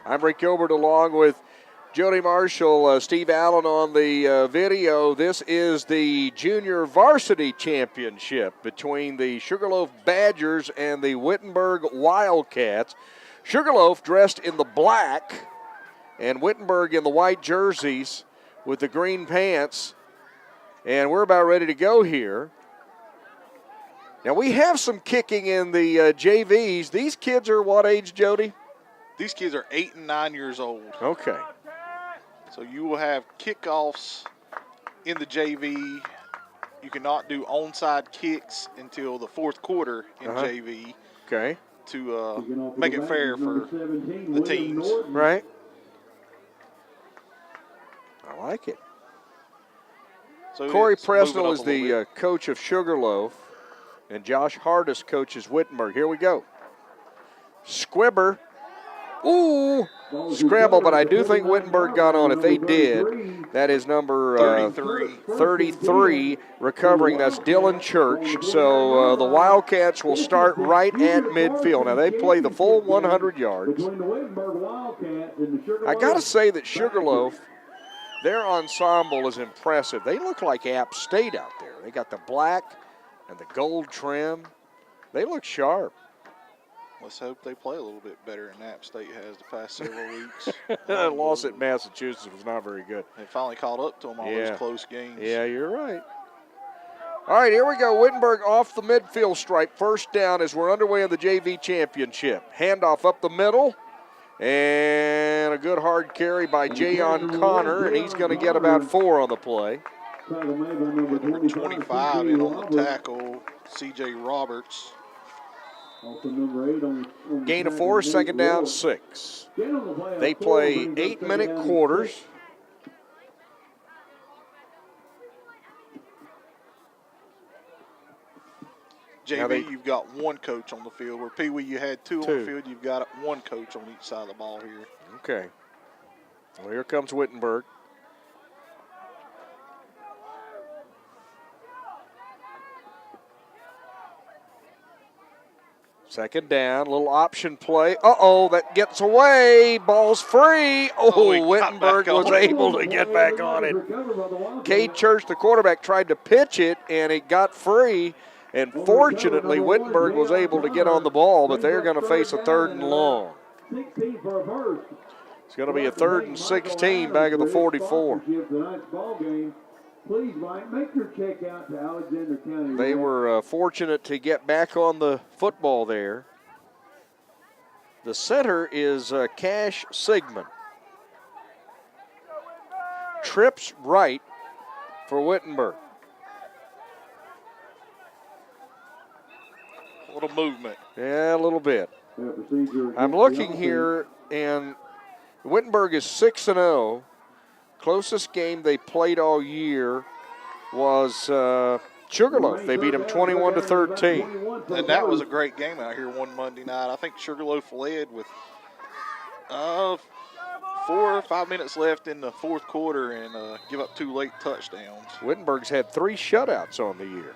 I'm Rick Gilbert along with Jody Marshall, Steve Allen on the video. This is the junior varsity championship between the Sugarloaf Badgers and the Wittenberg Wildcats. Sugarloaf dressed in the black and Wittenberg in the white jerseys with the green pants. And we're about ready to go here. Now we have some kicking in the JVs. These kids are what age, Jody? These kids are 8 and 9 years old. Okay. So you will have kickoffs in the JV. You cannot do onside kicks until the fourth quarter in JV. Okay. To make it fair for the teams. Right. I like it. So Corey Presnell is the coach of Sugarloaf, and Josh Hardis coaches Wittenberg. Here we go. Squibber. Ooh, scramble, but I do think Wittenberg got on it. They did. That is number 33 recovering. That's Dylan Church. So the Wildcats will start right at midfield. Now, they play the full 100 yards. I got to say that Sugarloaf, their ensemble is impressive. They look like App State out there. They got the black and the gold trim. They look sharp. Let's hope they play a little bit better than App State has the past several weeks. Loss at Massachusetts was not very good. They finally caught up to them all those close games. Yeah, you're right. All right, here we go. Wittenberg off the midfield stripe. First down as we're underway in the JV championship. Handoff up the middle. And a good hard carry by Jayon Connor, and he's going to get about 4 on the play. Number 25 in on the tackle, C.J. Roberts. Gain of 4, second down, 6. They play 8-minute quarters. JV, you've got one coach on the field. Where Pee Wee, you had two on the field. You've got one coach on each side of the ball here. Okay. Well, here comes Wittenberg. Second down, little option play. Uh-oh, that gets away. Ball's free. Oh, Wittenberg was able to get back on it. Cade Church, the quarterback, tried to pitch it, and it got free. And fortunately, Wittenberg was able to get on the ball, but they're going to face a 3rd and long. It's going to be a 3rd and 16 back at the 44. Please, Mike, make your check out to Alexander County. They were fortunate to get back on the football there. The center is Cash Sigmund. Trips right for Wittenberg. A little movement. Yeah, a little bit. I'm looking here, and Wittenberg is 6-0. Closest game they played all year was Sugarloaf. They beat them 21-13. And that was a great game out here one Monday night. I think Sugarloaf led with 4 or 5 minutes left in the fourth quarter and give up 2 late touchdowns. Wittenberg's had 3 shutouts on the year.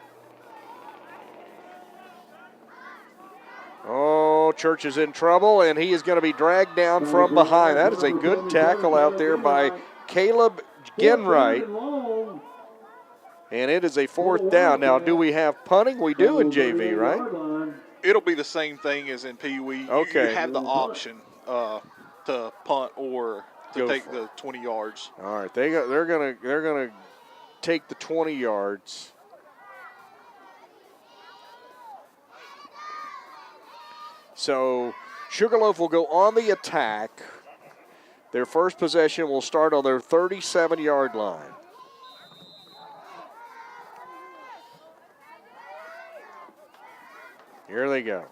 Oh, Church is in trouble, and he is going to be dragged down from behind. That is a good tackle out there by Caleb Genright. And it is a 4th down. Now, do we have punting? We do in JV, right? It'll be the same thing as in Pee Wee. Okay. You have the option to punt or to take the 20 yards. All right, they're gonna take the 20 yards. So Sugarloaf will go on the attack. Their first possession will start on their 37-yard line. Here they go.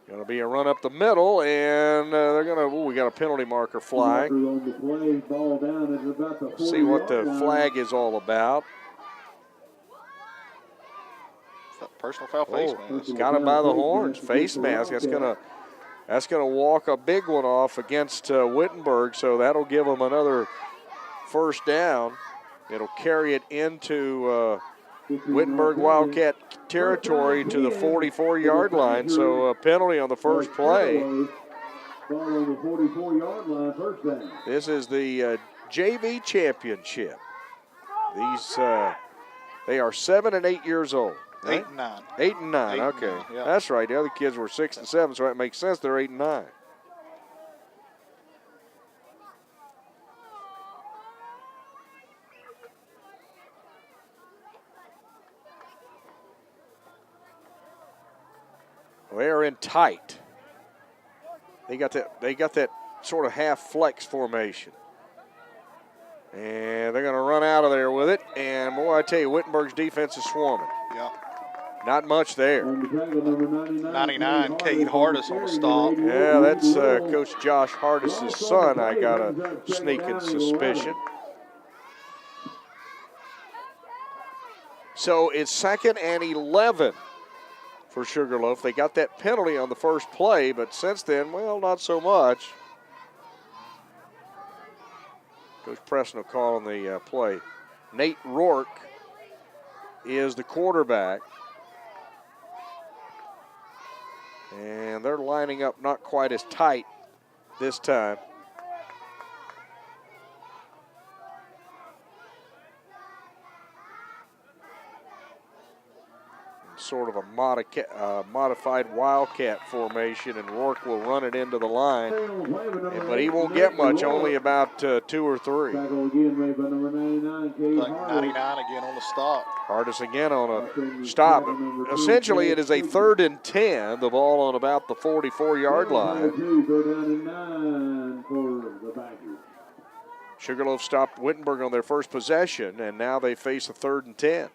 Going to be a run up the middle, and they're going to, we got a penalty marker flag. See what the flag is all about. Personal foul, face mask. Got him by the horns. Face mask. That's gonna walk a big one off against Wittenberg, so that'll give them another first down. It'll carry it into Wittenberg Wildcat territory to the 44-yard line, so a penalty on the first play. Ball on the 44-yard line, first down. This is the JV championship. These they are 7 and 8 years old. Right? 8 and 9. 8 and 9. 8 and Okay, 9, yeah. that's right. The other kids were 6 and 7, so that makes sense. They're 8 and 9. They're in tight. They got that sort of half flex formation. And they're going to run out of there with it. And boy, I tell you, Wittenberg's defense is swarming. Yeah. Not much there. 99, Cade Hardis on the stop. Yeah, that's Coach Josh Hardis' son, I got a sneaking suspicion. So it's 2nd and 11 for Sugarloaf. They got that penalty on the first play, but since then, well, not so much. Coach Preston will call on the play. Nate Rourke is the quarterback. And they're lining up not quite as tight this time. Sort of a modified Wildcat formation, and Rourke will run it into the line. But he won't get much, only about 2 or 3. Tackle again made by number 99, Cade 99 again on the stop. Hardis again on a stop. Essentially, it is a 3rd and 10. The ball on about the 44-yard line. Third down and 9 for the Badgers. Sugarloaf stopped Wittenberg on their first possession, and now they face a 3rd and 10.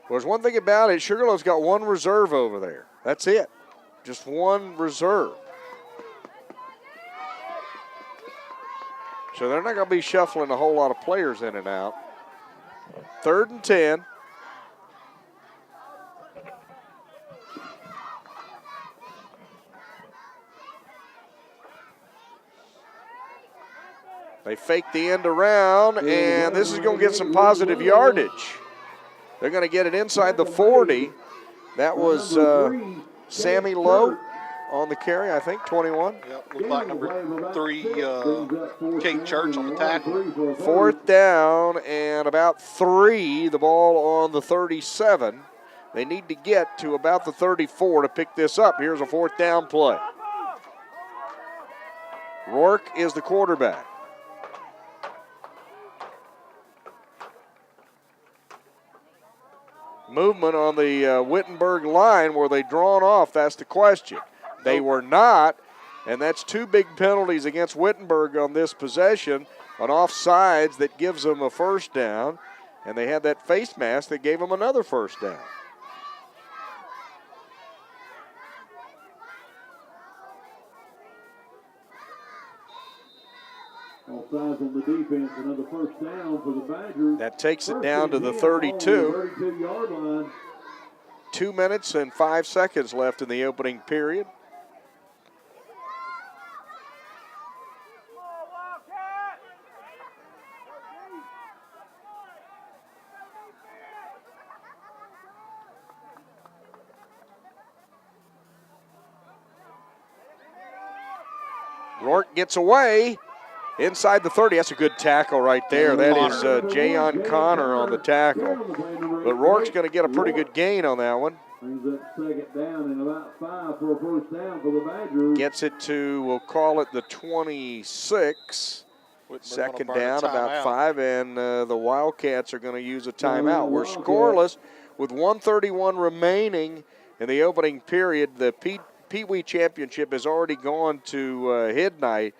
Well, there's one thing about it, Sugarloaf's got one reserve over there. That's it. Just one reserve. So they're not going to be shuffling a whole lot of players in and out. 3rd and 10. They fake the end around, and this is going to get some positive yardage. They're going to get it inside the 40. That was Sammy Lowe on the carry, I think, 21. Yep, looked like number 3, Kate Church on the tackle. 4th down and about 3. The ball on the 37. They need to get to about the 34 to pick this up. Here's a 4th down play. Rourke is the quarterback. Movement on the Wittenberg line. Were they drawn off? That's the question. They were not, and that's 2 big penalties against Wittenberg on this possession. An offsides that gives them a first down, and they had that face mask that gave them another first down. Offsides on the defense, another first down for the Badgers. That takes it down to the 32. 32-yard line. 2 minutes and 5 seconds left in the opening period. Rourke gets away. Inside the 30, that's a good tackle right there. That is Jayon Connor on the tackle. But Rourke's going to get a pretty good gain on that one. Brings up 2nd down and about 5 for a first down for the Badgers. Gets it to, we'll call it the 26. 2nd down, about 5, and the Wildcats are going to use a timeout. We're scoreless with 1:31 remaining in the opening period. The Pee Wee Championship has already gone to midnight.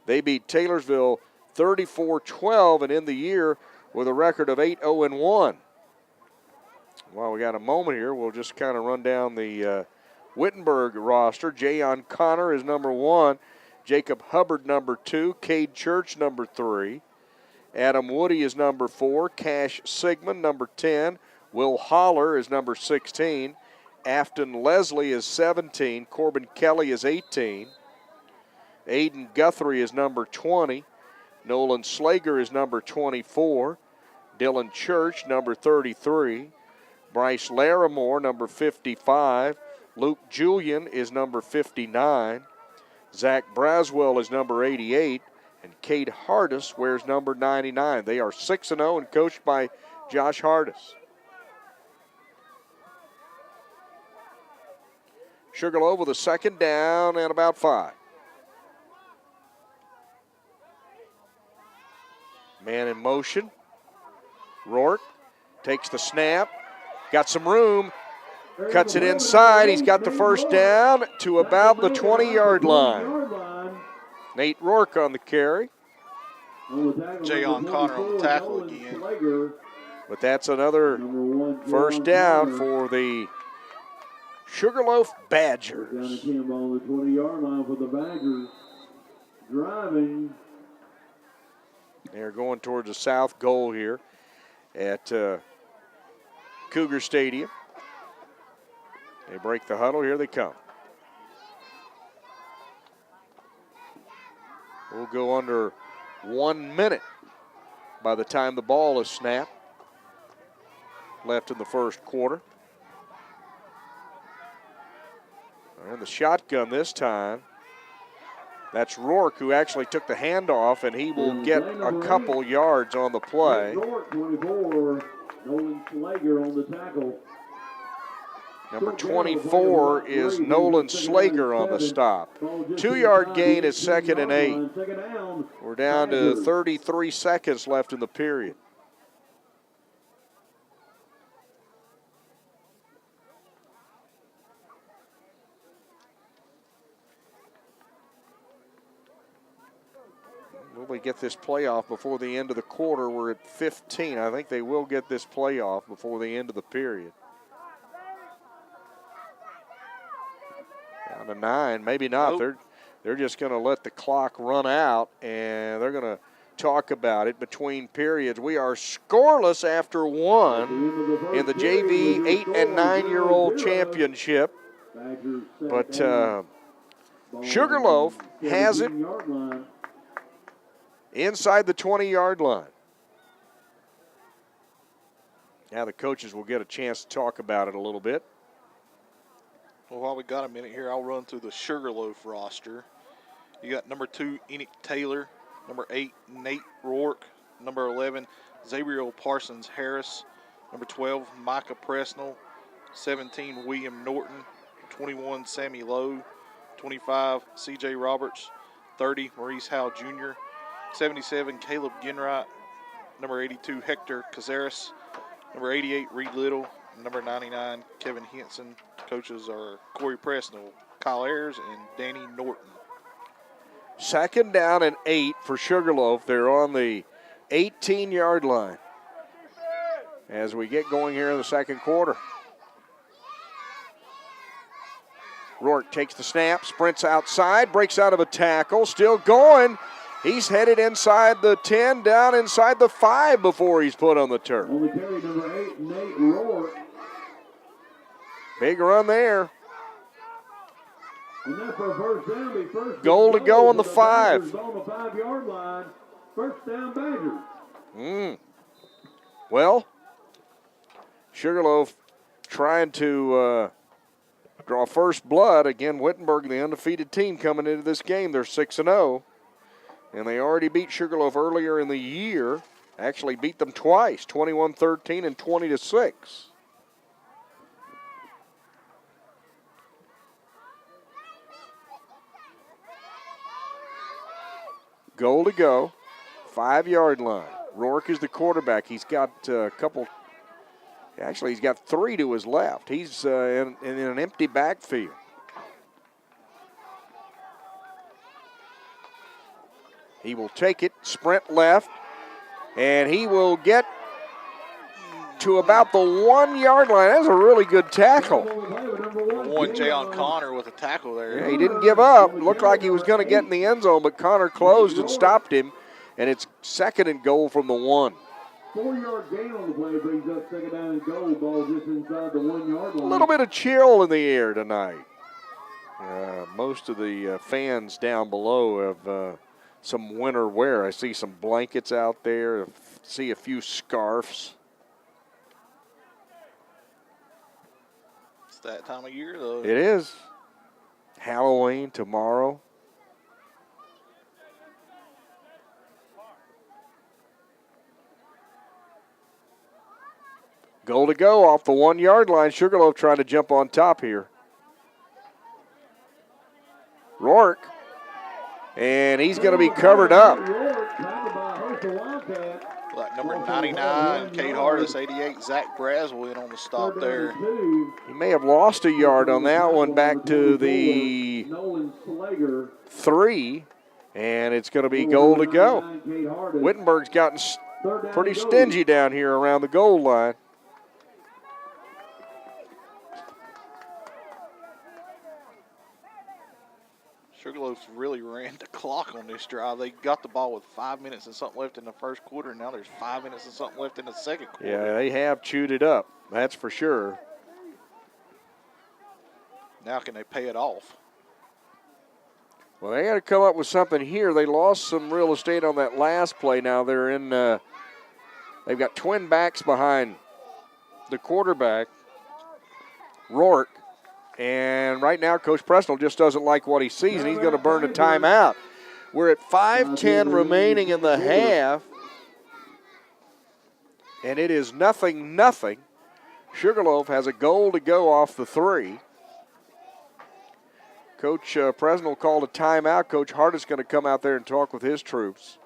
They beat Taylorsville 34-12 and in the year with a record of 8-0-1. While we got a moment here, we'll just kind of run down the Wittenberg roster. Jayon Connor is number 1. Jacob Hubbard, number 2. Cade Church, number 3. Adam Woody is number 4. Cash Sigmund, number 10. Will Holler is number 16. Afton Leslie is 17. Corbin Kelly is 18. Aiden Guthrie is number 20. Nolan Slager is number 24. Dylan Church, number 33. Bryce Larimore, number 55. Luke Julian is number 59. Zach Braswell is number 88. And Cade Hardis wears number 99. They are 6-0 and coached by Josh Hardis. Sugarloaf with a second down and about 5. Man in motion. Rourke takes the snap. Got some room. Cuts it inside. He's got the first down to about the 20-yard line. Nate Rourke on the carry. Jayon Connor on the tackle again. But that's another first down for the Sugarloaf Badgers. Down to him on the 20-yard line for the Badgers. Driving. They're going towards the south goal here at Cougar Stadium. They break the huddle. Here they come. We'll go under 1 minute by the time the ball is snapped. Left in the first quarter. And the shotgun this time. That's Rourke, who actually took the handoff, and he will get a couple yards on the play. 24, Nolan Slager on the tackle. Number 24 is Nolan Slager on the stop. 2-yard gain is 2nd and 8. We're down to 33 seconds left in the period. Will we get this playoff before the end of the quarter? We're at 15. I think they will get this playoff before the end of the period. Down to 9, maybe not. Nope. They're just going to let the clock run out, and they're going to talk about it between periods. We are scoreless after 1 in the JV 8 and 9-year-old championship. But Sugarloaf has it inside the 20-yard line. Now the coaches will get a chance to talk about it a little bit. Well, while we got a minute here, I'll run through the Sugarloaf roster. You got number 2, Enoch Taylor. Number 8, Nate Rourke. Number 11, Zabriel Parsons Harris. Number 12, Micah Presnell. 17, William Norton. 21, Sammy Lowe. 25, C.J. Roberts. 30, Maurice Howe Jr. 77, Caleb Ginwright. Number 82, Hector Cazares. Number 88, Reed Little. Number 99, Kevin Henson. Coaches are Corey Presnell, Kyle Ayers, and Danny Norton. 2nd down and 8 for Sugarloaf. They're on the 18-yard line as we get going here in the second quarter. Rourke takes the snap, sprints outside, breaks out of a tackle, still going. He's headed inside the 10, down inside the 5 before he's put on the turf. On the carry, number 8, Nate Rourke. Big run there. And that's for a first down. First Goal to go on the 5. On the 5-yard line. First down, Badgers. Well, Sugarloaf trying to draw first blood. Again, Wittenberg, the undefeated team coming into this game. They're 6-0. And they already beat Sugarloaf earlier in the year. Actually beat them twice, 21-13 and 20-6. Goal to go, 5-yard line. Rourke is the quarterback. He's got a couple, actually he's got 3 to his left. He's in an empty backfield. He will take it, sprint left, and he will get to about the 1-yard line. That's a really good tackle. One, Jayon Connor with a tackle there. Yeah, he didn't give up. Looked like he was going to get in the end zone, but Connor closed and stopped him. and it's 2nd and goal from the 1. 4-yard gain on the play brings up 2nd down and goal. Ball just inside the 1-yard line. A little bit of chill in the air tonight. Most of the fans down below have some winter wear. I see some blankets out there. See a few scarves. It's that time of year, though. It is. Halloween tomorrow. Goal to go off the 1-yard line. Sugarloaf trying to jump on top here. Rourke. And he's going to be covered up. Like number 99, Kate Hardis, 88, Zach Braswell in on the stop there. He may have lost a yard on that one back to the 3, and it's going to be goal to go. Wittenberg's gotten pretty stingy down here around the goal line. Sugarloaf's really ran the clock on this drive. They got the ball with 5 minutes and something left in the first quarter, and now there's 5 minutes and something left in the second quarter. Yeah, they have chewed it up. That's for sure. Now can they pay it off? Well, they got to come up with something here. They lost some real estate on that last play. Now they're in, they've got twin backs behind the quarterback, Rourke. And right now, Coach Presnell just doesn't like what he sees, and he's going to burn a timeout. We're at 5:10 remaining in the half, and it is 0-0. Sugarloaf has a goal to go off the 3. Coach Presnell called a timeout. Coach Hart is going to come out there and talk with his troops.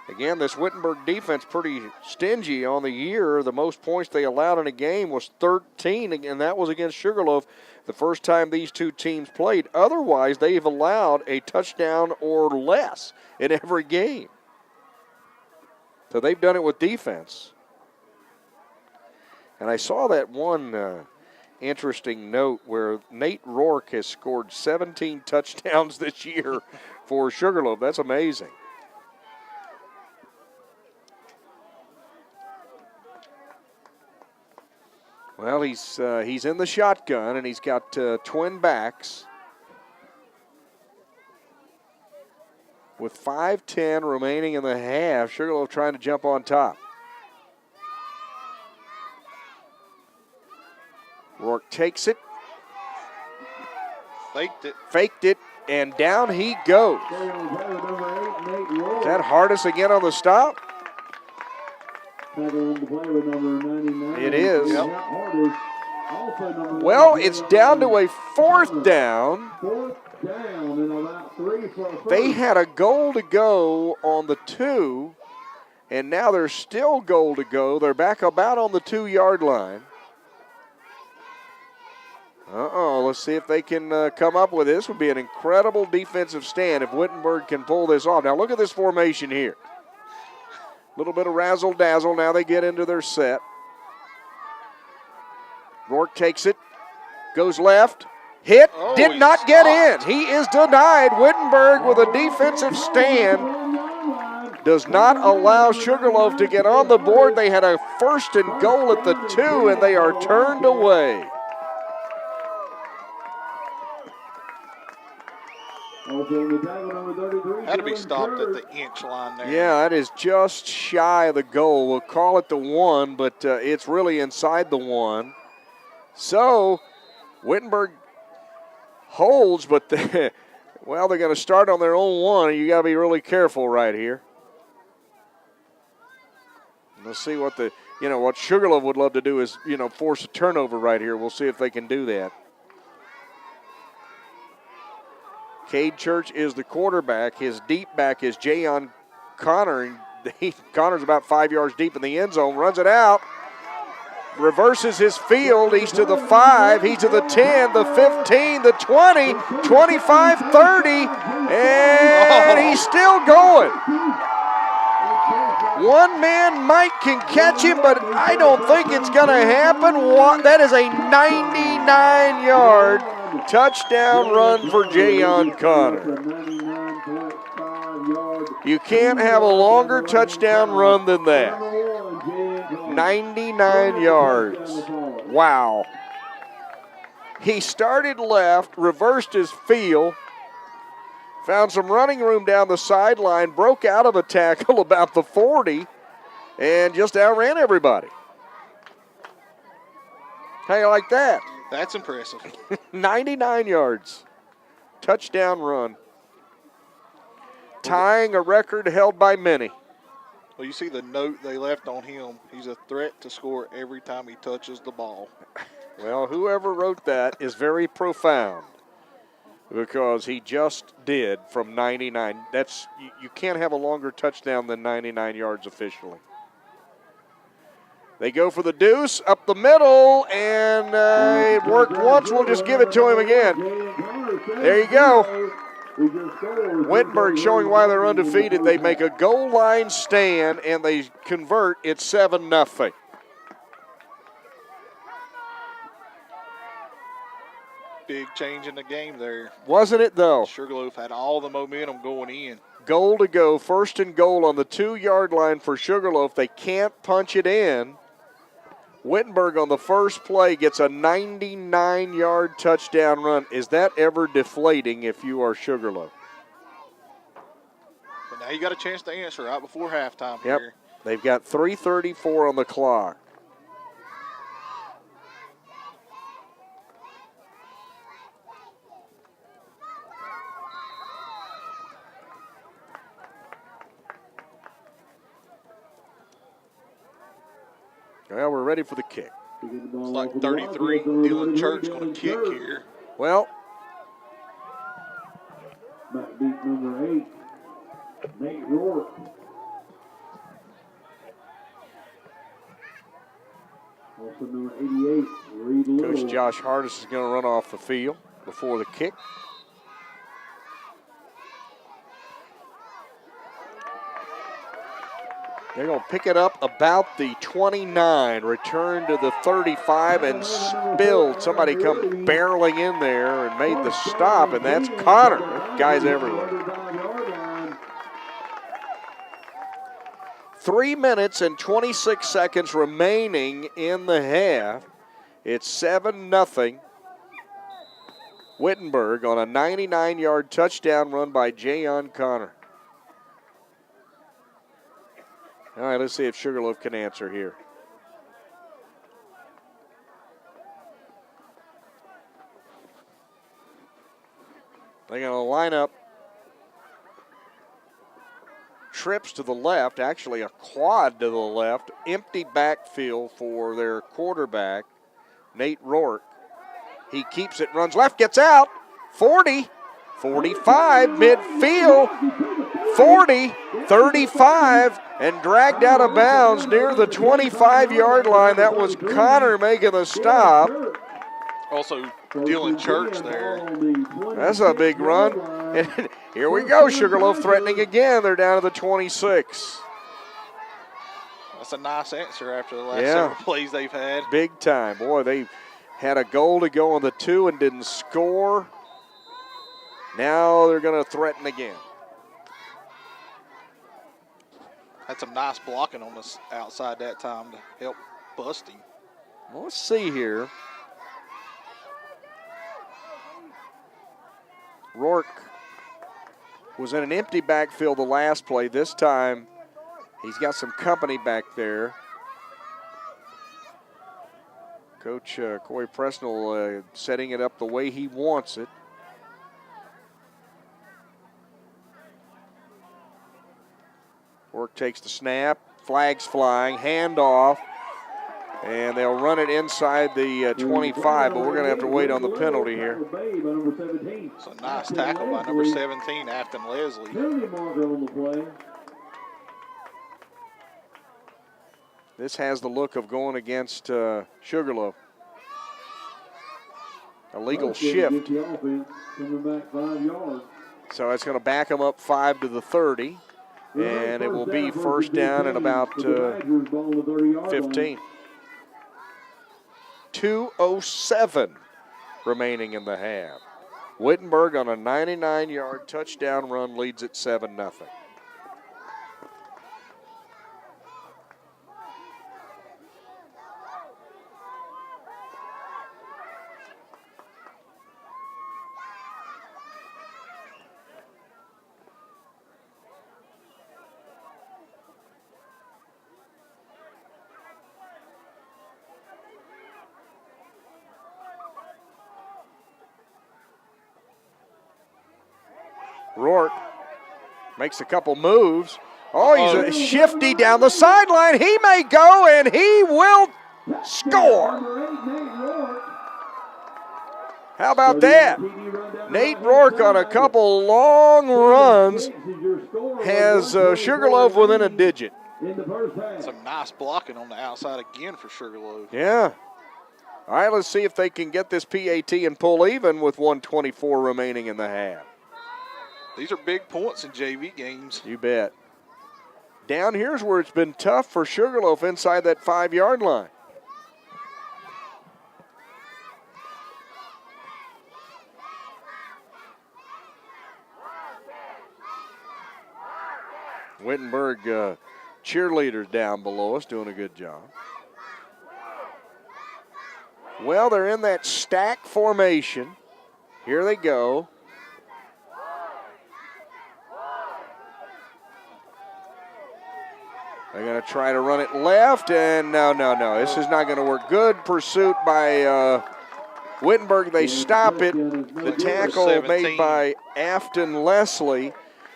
Again, this Wittenberg defense pretty stingy on the year. The most points they allowed in a game was 13, and that was against Sugarloaf the first time these two teams played. Otherwise, they've allowed a touchdown or less in every game. So they've done it with defense. And I saw that one interesting note where Nate Rourke has scored 17 touchdowns this year for Sugarloaf. That's amazing. Well, he's in the shotgun, and he's got twin backs. With 5:10 remaining in the half, Sugarloaf trying to jump on top. Rourke takes it. Faked it, and down he goes. Is that Hardis again on the stop? It is. Yep. Well, it's down to a 4th down. They had a goal to go on the 2, and now there's still goal to go. They're back about on the 2-yard line. Let's see if they can come up with this. Would be an incredible defensive stand if Wittenberg can pull this off. Now look at this formation here. A little bit of razzle-dazzle. Now they get into their set. Rourke takes it, goes left, hit, did not get in. He is denied. Wittenberg with a defensive stand does not allow Sugarloaf to get on the board. They had a 1st and goal at the 2, and they are turned away. Had to be stopped at the inch line there. Yeah, that is just shy of the goal. We'll call it the 1, but it's really inside the 1. So Wittenberg holds, but they're going to start on their own 1. You got to be really careful right here. Let's see what what Sugarloaf would love to do is, force a turnover right here. We'll see if they can do that. Cade Church is the quarterback. His deep back is Jayon Connor. Connor's about 5 yards deep in the end zone. Runs it out. Reverses his field. He's to the 5. He's to the 10, the 15, the 20, 25, 30. And he's still going. One man Mike can catch him, but I don't think it's going to happen. That is a 99-yard touchdown run for Jayon Connor. You can't have a longer touchdown run than that. 99 yards. Wow. He started left, reversed his field, found some running room down the sideline, broke out of a tackle about the 40, and just outran everybody. How you like that? That's impressive. 99 yards. Touchdown run. Tying a record held by many. Well, you see the note they left on him. He's a threat to score every time he touches the ball. Well, whoever wrote that is very profound because he just did from 99. You can't have a longer touchdown than 99 yards officially. They go for the deuce up the middle, and it worked once. We'll just give it to him again. There you go. Wittenberg showing why they're undefeated. They make a goal line stand, and they convert. It's 7-0. Big change in the game there. Wasn't it, though? Sugarloaf had all the momentum going in. Goal to go, first and goal on the 2-yard line for Sugarloaf. They can't punch it in. Wittenberg on the first play gets a 99-yard touchdown run. Is that ever deflating if you are Sugarloaf? But now you got a chance to answer right before halftime Yep. here. They've got 3:34 on the clock. Well, we're ready for the kick. It's like 33. Dylan Church going to kick here. Well, Backbeat number 8, Nate Rourke. Also number 88, Reed Little. Coach Josh Hardis is going to run off the field before the kick. They're going to pick it up about the 29, return to the 35, and spilled. Somebody come barreling in there and made the stop, and that's Connor. Guys everywhere. 3 minutes and 26 seconds remaining in the half. It's 7-0. Wittenberg on a 99-yard touchdown run by Jayon Connor. All right, let's see if Sugarloaf can answer here. They're going to line up trips to the left, actually a quad to the left, empty backfield for their quarterback, Nate Rourke. He keeps it, runs left, gets out, 40, 45, midfield, 40, 35, and dragged out of bounds near the 25-yard line. That was Connor making the stop. Also, Dylan Church there. That's a big run. And here we go, Sugarloaf threatening again. They're down to the 26. That's a nice answer after the last several plays they've had. Big time. Boy, they had a goal to go on the 2 and didn't score. Now they're going to threaten again. Had some nice blocking on the outside that time to help bust him. Well, let's see here. Rourke was in an empty backfield the last play. This time, he's got some company back there. Coach Corey Presnell setting it up the way he wants it. Rourke takes the snap, flags flying, handoff, and they'll run it inside the 25, but we're going to have to wait on the penalty here. It's a nice tackle by number 17, Afton Leslie. This has the look of going against Sugarloaf. A legal shift. So it's going to back them up 5 to the 30. And it will be first down at about 15. 2:07 remaining in the half. Wittenberg on a 99-yard touchdown run leads at 7-0. Rourke makes a couple moves. Oh, he's a shifty down the sideline. He may go, and he will score. How about that? Nate Rourke on a couple long runs has Sugarloaf within a digit. Some nice blocking on the outside again for Sugarloaf. Yeah. All right, let's see if they can get this PAT and pull even with 1:24 remaining in the half. These are big points in JV games. You bet. Down here's where it's been tough for Sugarloaf inside that 5-yard line. Wittenberg cheerleaders down below us doing a good job. Well, they're in that stack formation. Here they go. They're going to try to run it left, and no. This is not going to work. Good pursuit by Wittenberg. They stop it. The tackle made by Afton Leslie.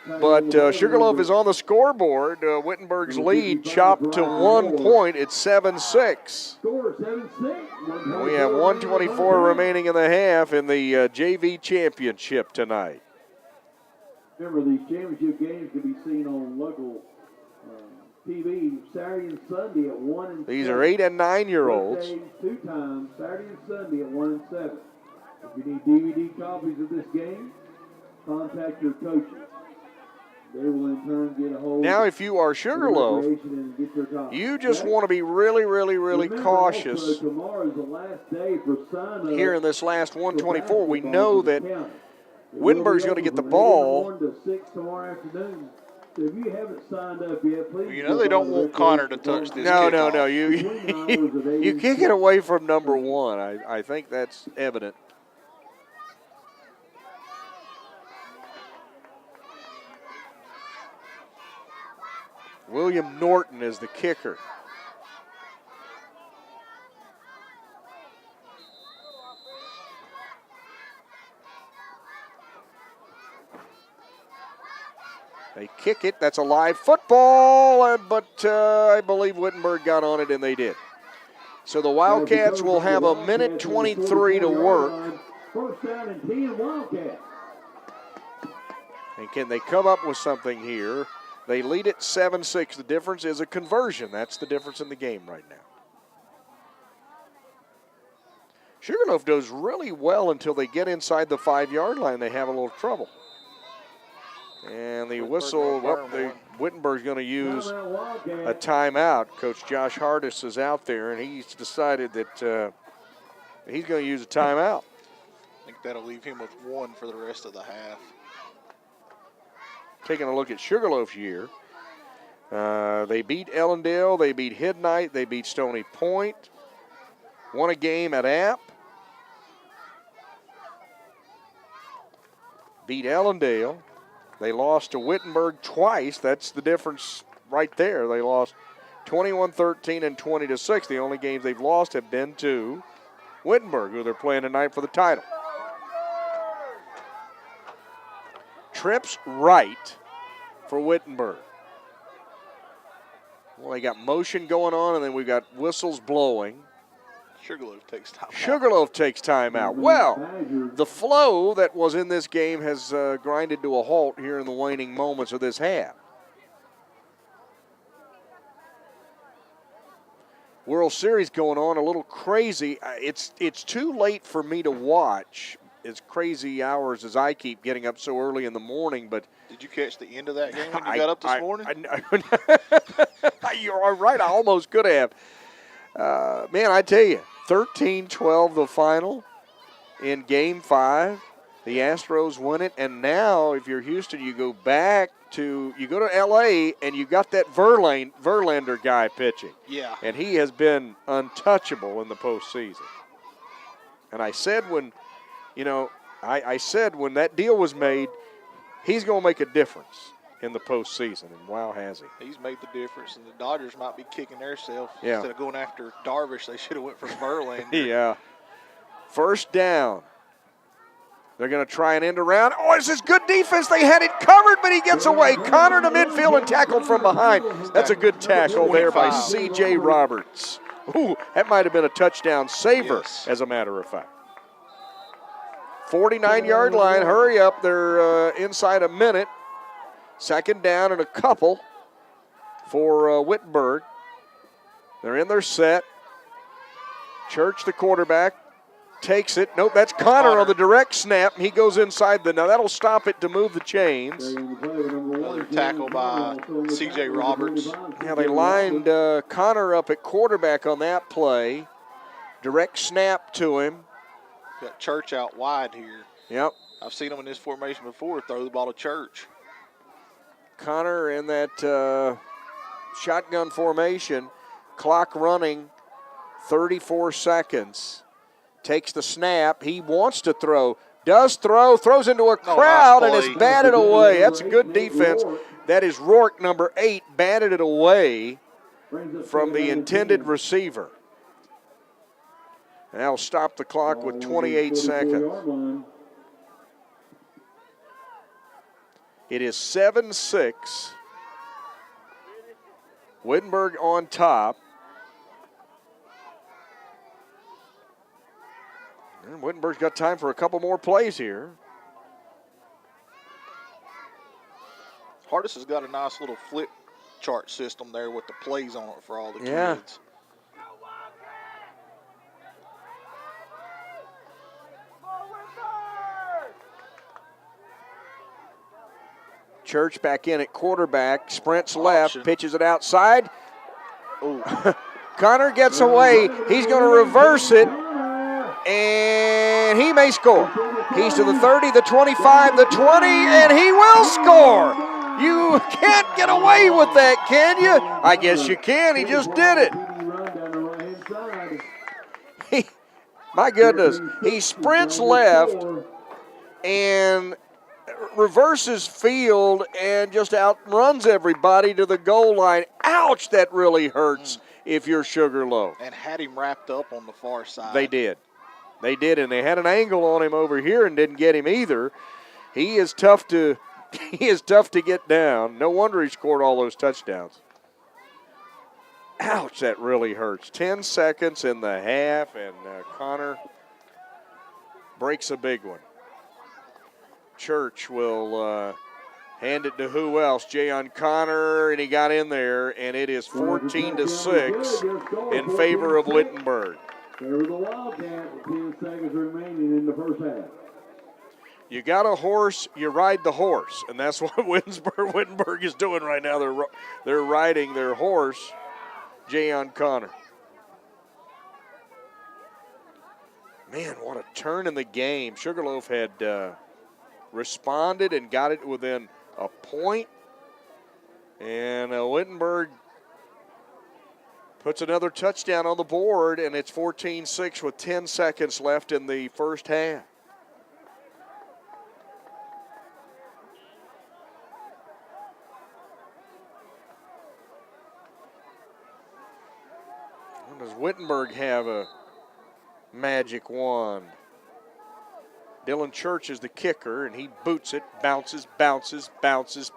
But Sugarloaf is on the scoreboard. Wittenberg's lead chopped to 1 point. It's 7-6. We have 1:24 remaining in the half in the JV championship tonight. Remember, these championship games can be seen on local TV Saturday and Sunday at 1 and 7. These are 8 and 9-year-olds. 2 times, Saturday and Sunday at 1 and 7. If you need DVD copies of this game, contact your coaches. They will in turn get a hold. Now, if you are Sugarloaf, you just want to be really cautious. Tomorrow is the last day for sign-up. Here in this last 1:24, we know that Wittenberg's going to get the ball. 1 to 6 tomorrow afternoon. So if you haven't signed up yet, please. You know they don't want Connor to touch this. No. You kick it away from number 1. I think that's evident. William Norton is the kicker. They kick it. That's a live football, but I believe Wittenberg got on it, and they did. So the Wildcats will have a minute 23 to work. First down and 10, Wildcats. And can they come up with something here? They lead at 7-6. The difference is a conversion. That's the difference in the game right now. Sugarloaf does really well until they get inside the 5-yard line. They have a little trouble. And the whistle, Wittenberg's going to use a timeout. Coach Josh Hardis is out there, and he's decided that he's going to use a timeout. I think that'll leave him with 1 for the rest of the half. Taking a look at Sugarloaf's year, they beat Ellendale, they beat Hidnight, they beat Stony Point, won a game at App, beat Ellendale. They lost to Wittenberg twice. That's the difference right there. They lost 21-13 and 20-6. The only games they've lost have been to Wittenberg, who they're playing tonight for the title. Trips right for Wittenberg. Well, they got motion going on, and then we've got whistles blowing. Sugarloaf takes time out. Sugarloaf takes time out. Well, the flow that was in this game has grinded to a halt here in the waning moments of this half. World Series going on a little crazy. It's too late for me to watch as crazy hours as I keep getting up so early in the morning. But did you catch the end of that game when you got up this morning? You're right. I almost could have. Man, I tell you, 13-12 the final in Game 5. The Astros win it, and now if you're Houston, you go to L.A. and you got that Verlander guy pitching. Yeah. And he has been untouchable in the postseason. And I said when that deal was made, he's going to make a difference in the postseason, and wow, has he. He's made the difference, and the Dodgers might be kicking themselves. Yeah. Instead of going after Darvish, they should have went for Verlander. Yeah. First down. They're going to try an end around. Oh, this is good defense. They had it covered, but he gets away. Connor to midfield and tackled from behind. That's a good tackle there by C.J. Roberts. Ooh, that might have been a touchdown saver, as a matter of fact. 49-yard line. Hurry up. They're inside a minute. Second down and a couple for Wittenberg. They're in their set. Church, the quarterback, takes it. Nope, that's Connor on the direct snap. He goes inside the. Now that'll stop it to move the chains. Another tackle by C.J. Roberts. Yeah, they lined Connor up at quarterback on that play. Direct snap to him. Got Church out wide here. Yep. I've seen him in this formation before. Throw the ball to Church. Connor in that shotgun formation. Clock running. 34 seconds. Takes the snap. He wants to throw. Does throw. Throws into a crowd and is batted away. That's a good defense. That is Rourke, number 8, batted it away from the intended receiver. And that'll stop the clock with 28 seconds. It is 7-6. Wittenberg on top. And Wittenberg's got time for a couple more plays here. Hardis has got a nice little flip chart system there with the plays on it for all the kids. Church back in at quarterback, sprints left, pitches it outside. Ooh. Connor gets away. He's going to reverse it, and he may score. He's to the 30, the 25, the 20, and he will score. You can't get away with that, can you? I guess you can. He just did it. My goodness. He sprints left and reverses field and just outruns everybody to the goal line. Ouch, that really hurts if you're Sugarloaf. And had him wrapped up on the far side. They did. They did, and they had an angle on him over here and didn't get him either. He is tough to get down. No wonder he scored all those touchdowns. Ouch, that really hurts. 10 seconds in the half, and Connor breaks a big one. Church will hand it to who else? Jayon Connor, and he got in there, and it is 14-6 in favor of Wittenberg. There was a Wildcat with 10 seconds remaining in the first half. You got a horse, you ride the horse, and that's what Wittenberg is doing right now. They're riding their horse, Jayon Connor. Man, what a turn in the game. Sugarloaf had responded and got it within a point. And Wittenberg puts another touchdown on the board, and it's 14-6 with 10 seconds left in the first half. Does Wittenberg have a magic wand? Dylan Church is the kicker, and he boots it, bounces,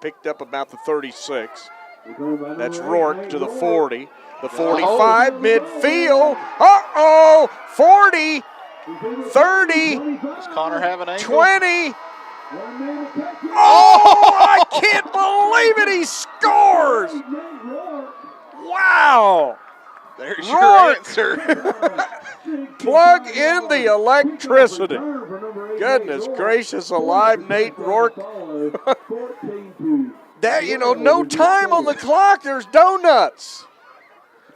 picked up about the 36. That's Rourke to the 40. The 45, midfield. 40, 30. Does Connor have an angle? 20. Oh, I can't believe it. He scores. Wow. There's your answer. Plug in the electricity. Goodness gracious alive, Nate Rourke. That, no time on the clock. There's donuts.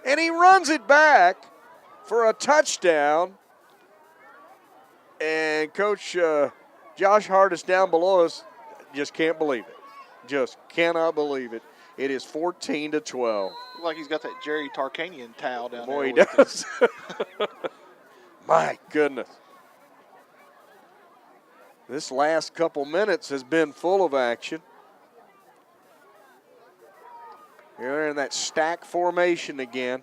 And he runs it back for a touchdown. And Coach Josh Hardis down below us just can't believe it. Just cannot believe it. It is 14-12. Looks like he's got that Jerry Tarkanian towel down there. Boy, he does. My goodness. This last couple minutes has been full of action. You're in that stack formation again.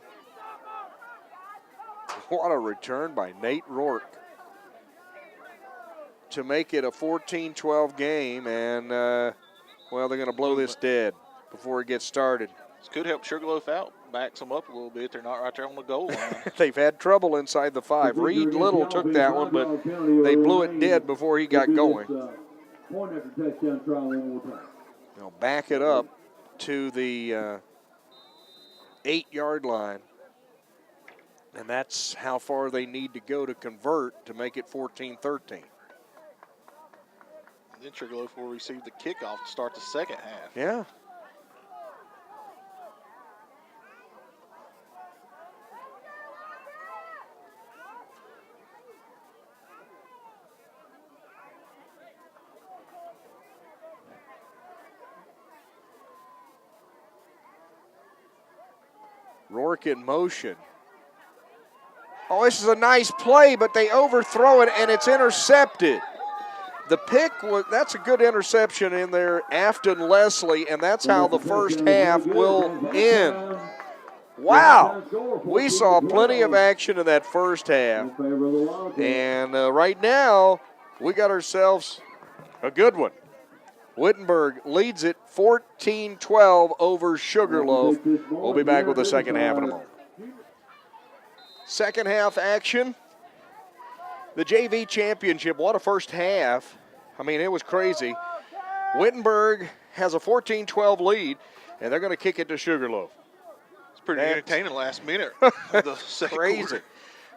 What a return by Nate Rourke. to make it a 14-12 game, and, well, they're going to blow this dead before it gets started. This could help Sugarloaf out, backs them up a little bit. They're not right there on the goal line. They've had trouble inside the 5. Reed Little took that one, but they blew it dead before he got going. Point after touchdown try one more time. They'll back it up to the 8-yard line. And that's how far they need to go to convert to make it 14-13. Then Sugarloaf will receive the kickoff to start the second half. Yeah. Rourke in motion. Oh, this is a nice play, but they overthrow it, and it's intercepted. The pick, that's a good interception in there, Afton Leslie, and that's how the first half will end. Wow. We saw plenty of action in that first half. And right now, we got ourselves a good one. Wittenberg leads it 14-12 over Sugarloaf. We'll be back with the second half in a moment. Second half action. The JV championship, what a first half. I mean, it was crazy. Wittenberg has a 14-12 lead, and they're going to kick it to Sugarloaf. It's pretty entertaining last minute of the second crazy. quarter.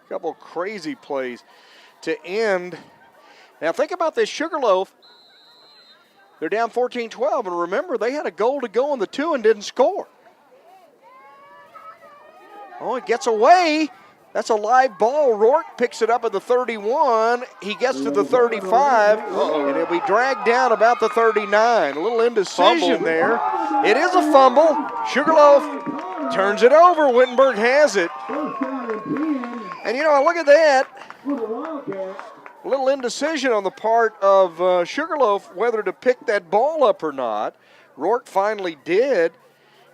A couple crazy plays to end. Now, think about this. Sugarloaf, they're down 14-12, and remember, they had a goal to go on the 2 and didn't score. Oh, it gets away. That's a live ball. Rourke picks it up at the 31. He gets to the 35, and it'll be dragged down about the 39. A little indecision there. It is a fumble. Sugarloaf turns it over. Wittenberg has it. And, you know, look at that. A little indecision on the part of Sugarloaf whether to pick that ball up or not. Rourke finally did,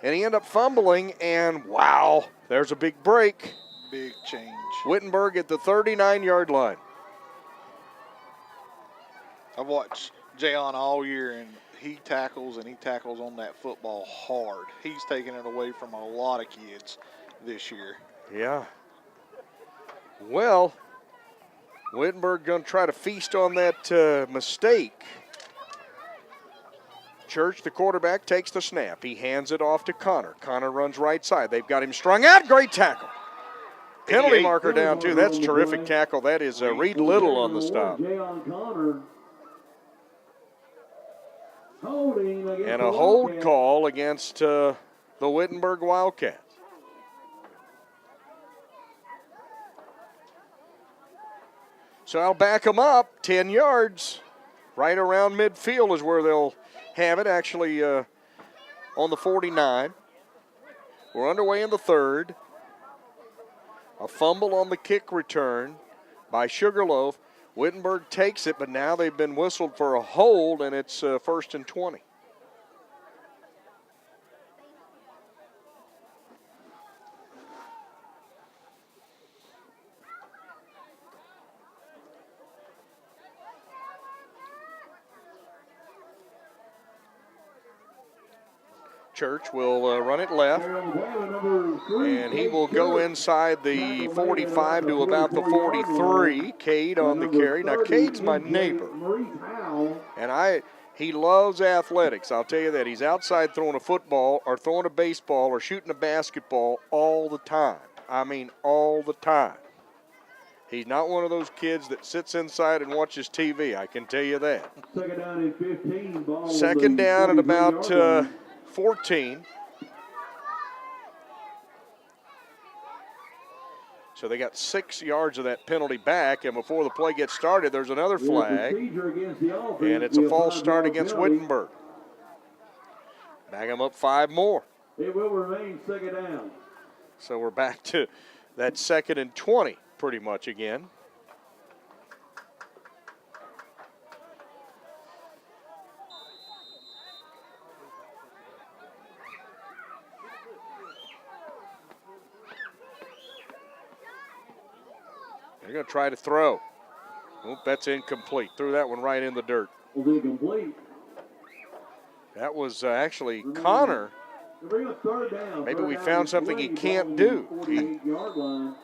and he ended up fumbling, and wow, there's a big break. Big change. Wittenberg at the 39-yard line. I've watched Jayon all year, and he tackles on that football hard. He's taking it away from a lot of kids this year. Yeah. Well, Wittenberg going to try to feast on that mistake. Church, the quarterback, takes the snap. He hands it off to Connor. Connor runs right side. They've got him strung out. Great tackle. Penalty marker down, too. That's terrific tackle. That is Reed Little on the stop. And a hold call against the Wittenberg Wildcats. So I'll back them up 10 yards. Right around midfield is where they'll have it, actually on the 49. We're underway in the third. A fumble on the kick return by Sugarloaf. Wittenberg takes it, but now they've been whistled for a hold, and it's 1st and 20. Church will run it left, and he will go inside the 45 to about the 43. Cade on the carry. Now, Cade's my neighbor, and he loves athletics. I'll tell you that. He's outside throwing a football or throwing a baseball or shooting a basketball all the time. I mean, all the time. He's not one of those kids that sits inside and watches TV, I can tell you that. Second down and 15. Ball second down at about 14. So they got 6 yards of that penalty back, and before the play gets started, there's another flag, and it's a false start against Wittenberg. Bag them up 5 more. It will remain second down. So we're back to that 2nd and 20 pretty much again. They're going to try to throw. Oop, that's incomplete. Threw that one right in the dirt. Will be complete. That was actually Connor. Bring up third down. Maybe Third we down found is something he Blade, can't ball do. on the 48-yard line.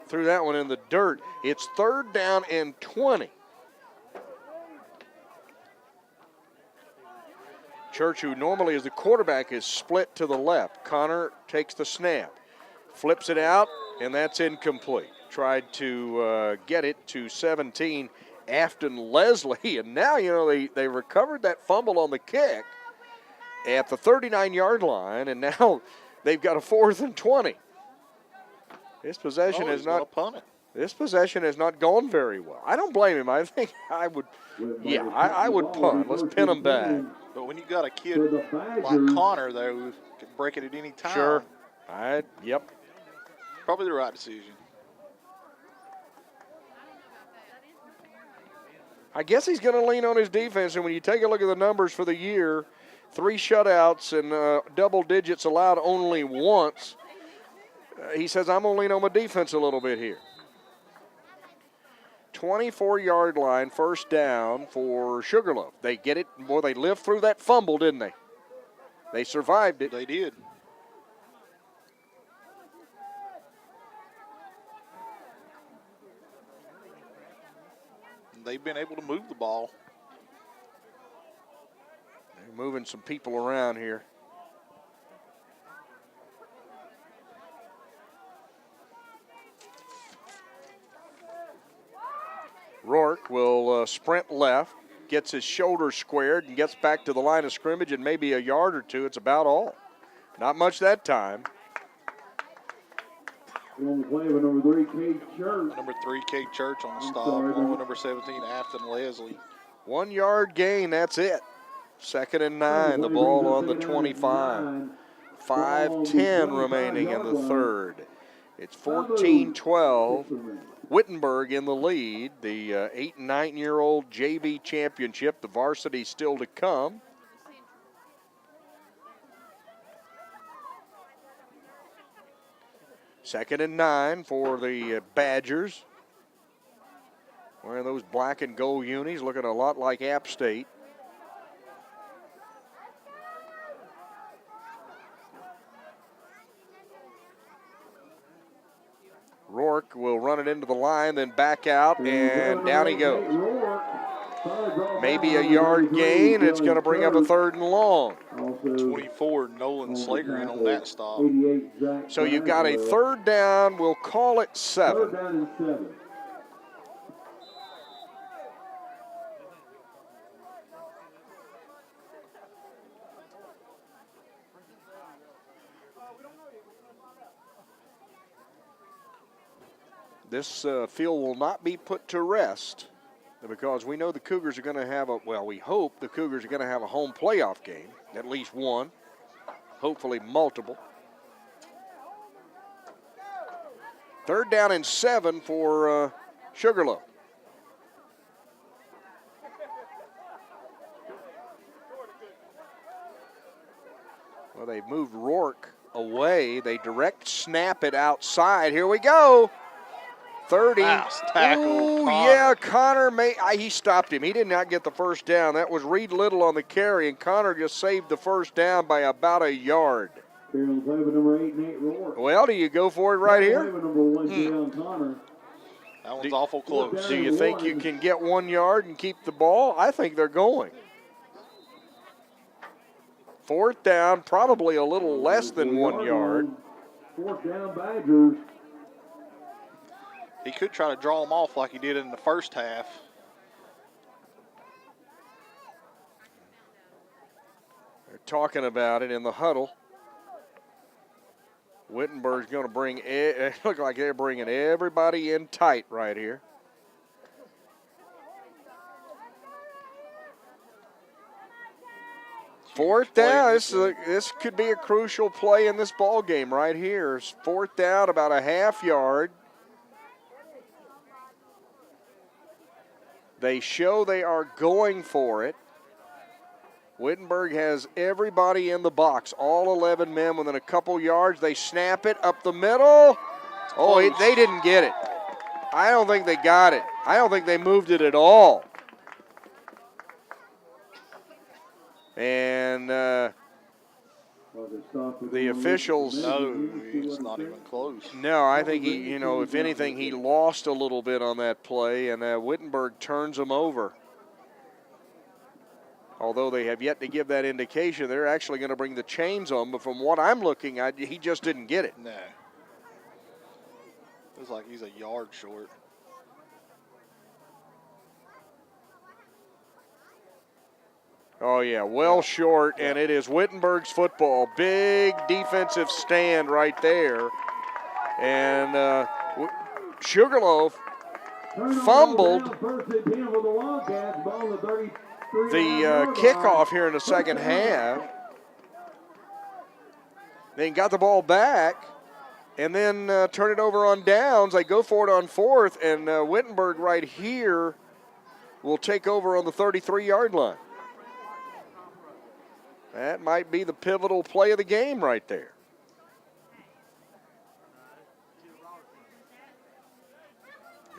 Threw that one in the dirt. It's 3rd down and 20. Church, who normally is the quarterback, is split to the left. Connor takes the snap, flips it out, and that's incomplete. Tried to get it to 17, Afton Leslie, and now, they recovered that fumble on the kick at the 39-yard line, and now they've got a 4th and 20. This possession has not punt it. This possession has not gone very well. I don't blame him. I think I would, I would punt. Let's pin him back. But when you got a kid like Connor, though, who can break it at any time. Sure. Yep. Probably the right decision. I guess he's going to lean on his defense, and when you take a look at the numbers for the year, 3 shutouts and double digits allowed only once, he says, I'm going to lean on my defense a little bit here. 24-yard line, 1st down for Sugarloaf. They get it. Boy, they lived through that fumble, didn't they? They survived it. They did. They've been able to move the ball. They're moving some people around here. Rourke will sprint left, gets his shoulder squared, and gets back to the line of scrimmage, and maybe a yard or two. It's about all. Not much that time. On the play with number 3, Kate Church. Number 3, Kate Church on the stop. Along with number 17, Afton Leslie. 1 yard gain, that's it. 2nd and 9, the ball on the 25. 5:10 remaining in the 3rd. It's 14-12. Wittenberg in the lead. The 8- and 9-year-old JV championship. The varsity still to come. Second and 9 for the Badgers. Wearing those black and gold unis, looking a lot like App State. Rourke will run it into the line, then back out, and down he goes. Maybe a yard gain. It's going to bring up a 3rd and long. 24, Nolan Slager in on that stop. So you've got a 3rd down. We'll call it 7. 3rd down and 7. This field will not be put to rest because we know the Cougars are going to have we hope the Cougars are going to have a home playoff game, at least one, hopefully multiple. 3rd down and 7 for Sugarloaf. Well, they've moved Rourke away. They direct snap it outside. Here we go. 30. Nice tackle. Ooh, Connor. yeah, Connor, he stopped him. He did not get the 1st down. That was Reed Little on the carry, and Connor just saved the 1st down by about a yard. Here on the play with number 8, Nate Rourke. Well, do you go for it right here? Play with number 1, Jalen Connor. That one's awful close. Do you think you can get 1 yard and keep the ball? I think they're going. 4th down, probably a little less than 1 yard. 4th down, Badgers. He could try to draw them off like he did in the first half. They're talking about it in the huddle. Wittenberg's going to bring, it looks like they're bringing everybody in tight right here. Fourth down, this could be a crucial play in this ball game right here. It's 4th down, about a half yard. They show they are going for it. Wittenberg has everybody in the box, all 11 men within a couple yards. They snap it up the middle. Oh, they didn't get it. I don't think they got it. I don't think they moved it at all. And the officials. No, it's not even close. No, I think he, if anything, he lost a little bit on that play, and Wittenberg turns him over. Although they have yet to give that indication, they're actually going to bring the chains on. But from what I'm looking at, he just didn't get it. No. Looks like he's a yard short. Oh, yeah, well short, and it is Wittenberg's football. Big defensive stand right there. And Sugarloaf fumbled the kickoff here in the second half. Then got the ball back and then turn it over on downs. They go for it on fourth, and Wittenberg right here will take over on the 33-yard line. That might be the pivotal play of the game right there.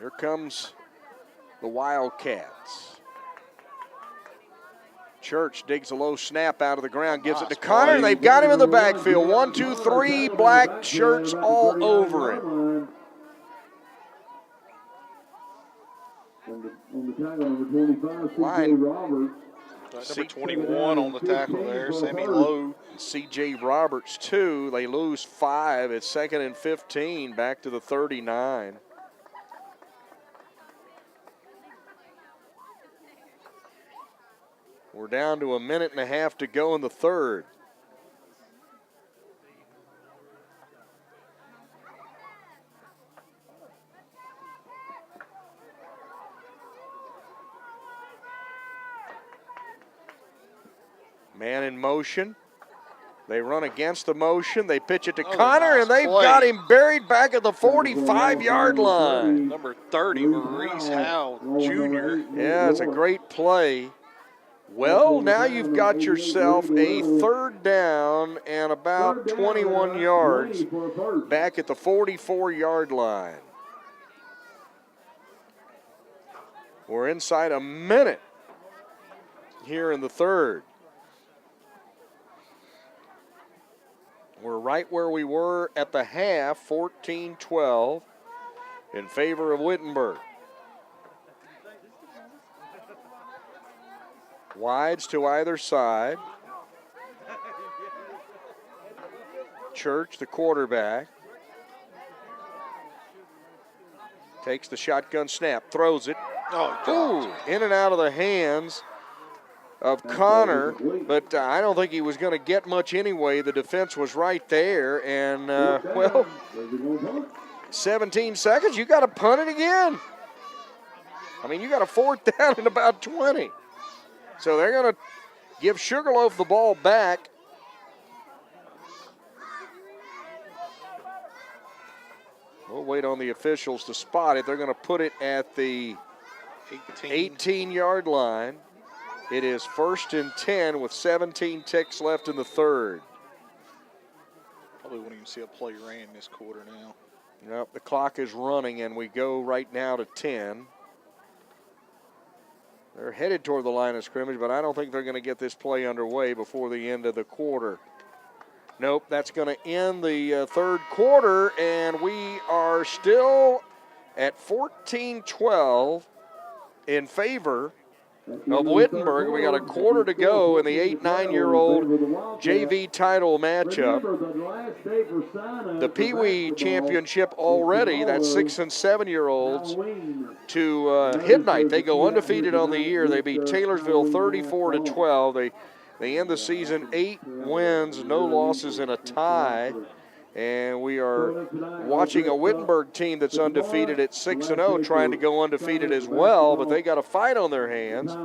Here comes the Wildcats. Church digs a low snap out of the ground, gives it to Connor. They've got him in the backfield. 1, 2, 3, black shirts all over him. On the tackle, number 25, C.J. Roberts. Number 21 on the tackle there, Sammy Lowe. C.J. Roberts, too. They lose 5. It's 2nd and 15, back to the 39. We're down to 1.5 minutes to go in the third. Man in motion. They run against the motion. They pitch it to Connor, nice and they've play. got him buried back at the 45-yard line. Number 30, Maurice Howe Jr. Yeah, it's a great play. Well, now you've got yourself a third down and about 21 yards back at the 44-yard line. We're inside a minute here in the third. We're right where we were at the half, 14-12 in favor of Wittenberg. Wides to either side. Church, the quarterback, takes the shotgun snap, throws it. In and out of the hands of Connor, but I don't think he was going to get much anyway. The defense was right there, and, 17 seconds, you got to punt it again. I mean, you got a fourth down in about 20. So they're going to give Sugarloaf the ball back. We'll wait on the officials to spot it. They're going to put it at the 18-yard line. It is 1st and 10 with 17 ticks left in the third. Probably won't even see a play ran this quarter now. Nope, the clock is running, and we go right now to 10. They're headed toward the line of scrimmage, but I don't think they're going to get this play underway before the end of the quarter. Nope, that's going to end the third quarter, and we are still at 14-12 in favor of Wittenberg. We got a quarter to go in the 8-9-year-old JV title matchup. The Pee Wee Championship already, that's 6 and 7-year-olds to Hidnight. They go undefeated on the year. They beat Taylorsville 34-12. They end the season 8 wins, no losses, and a tie. And we are watching a Wittenberg team that's undefeated at 6-0, trying to go undefeated as well, but they got a fight on their hands.